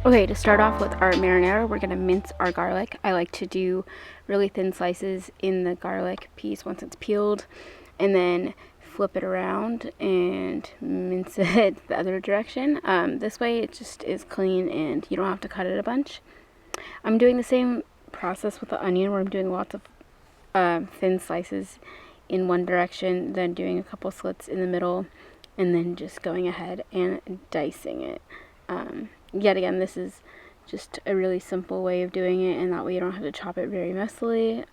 Okay, to start off with our marinara, we're going to mince our garlic. I like to do really thin slices in the garlic piece once it's peeled, and then flip it around and mince it the other direction. This way it just is clean and you don't have to cut it a bunch. I'm doing the same process with the onion, where I'm doing lots of thin slices in one direction, then doing a couple slits in the middle, and then just going ahead and dicing it. Yet again, this is just a really simple way of doing it, and that way you don't have to chop it very messily.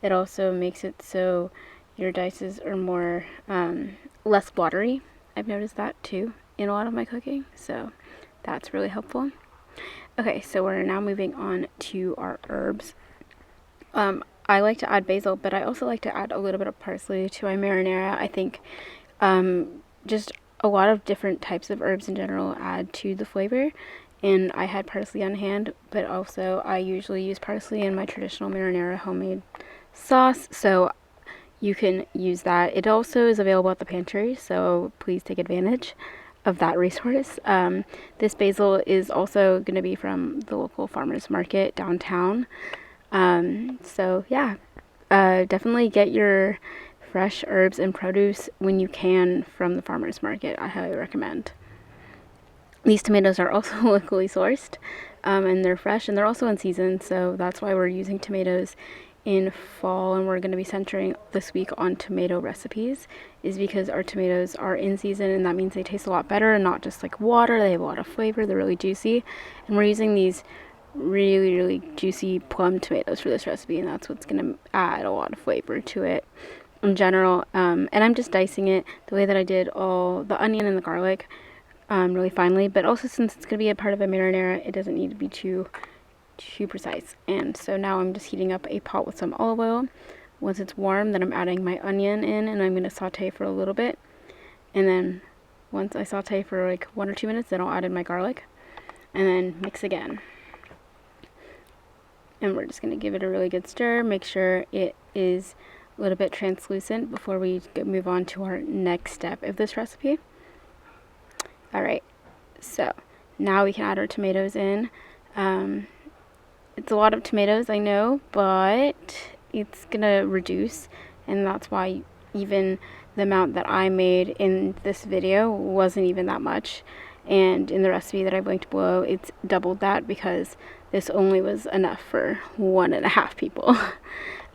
It also makes it so your dices are more less watery. I've noticed that too in a lot of my cooking, so that's really helpful. Okay, so we're now moving on to our herbs. I like to add basil, but I also like to add a little bit of parsley to my marinara. I think just a lot of different types of herbs in general add to the flavor, and I had parsley on hand, but also I usually use parsley in my traditional marinara homemade sauce, so you can use that. It also is available at the pantry, so please take advantage of that resource. This basil is also going to be from the local farmers market downtown, so yeah, definitely get your fresh herbs and produce when you can from the farmers market. I highly recommend. These tomatoes are also locally sourced, and they're fresh, and they're also in season, so that's why we're using tomatoes in fall, and we're going to be centering this week on tomato recipes, is because our tomatoes are in season, and that means they taste a lot better and not just like water. They have a lot of flavor, they're really juicy, and we're using these really juicy plum tomatoes for this recipe, and that's what's going to add a lot of flavor to it in general. And I'm just dicing it the way that I did all the onion and the garlic, really finely, but also since it's going to be a part of a marinara, it doesn't need to be too precise. And so now I'm just heating up a pot with some olive oil. Once it's warm, then I'm adding my onion in, and I'm going to saute for a little bit, and then once I saute for like 1 or 2 minutes, then I'll add in my garlic and then mix again. And we're just going to give it a really good stir, make sure it is a little bit translucent before we move on to our next step of this recipe. Alright, so now we can add our tomatoes in. It's a lot of tomatoes, I know, but it's gonna reduce, and that's why even the amount that I made in this video wasn't even that much, and in the recipe that I've linked below, it's doubled that because this only was enough for 1.5 people.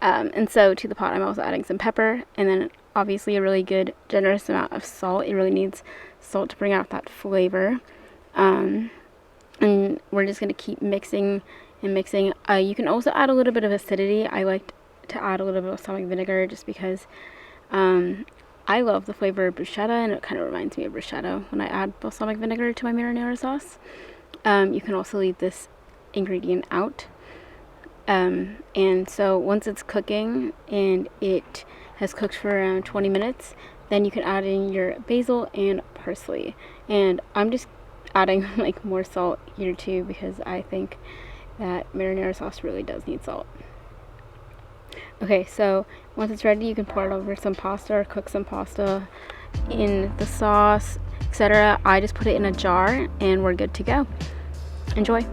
And so to the pot, I'm also adding some pepper, and then obviously a really good generous amount of salt. It really needs salt to bring out that flavor. And we're just going to keep mixing and mixing. You can also add a little bit of acidity. I like to add a little bit of balsamic vinegar just because I love the flavor of bruschetta, and it kind of reminds me of bruschetta when I add balsamic vinegar to my marinara sauce. You can also leave this ingredient out. And so once it's cooking and it has cooked for around 20 minutes, then you can add in your basil and parsley. And I'm just adding like more salt here too, because I think that marinara sauce really does need salt. Okay, so once it's ready, you can pour it over some pasta or cook some pasta in the sauce, etc. I just put it in a jar and we're good to go. Enjoy.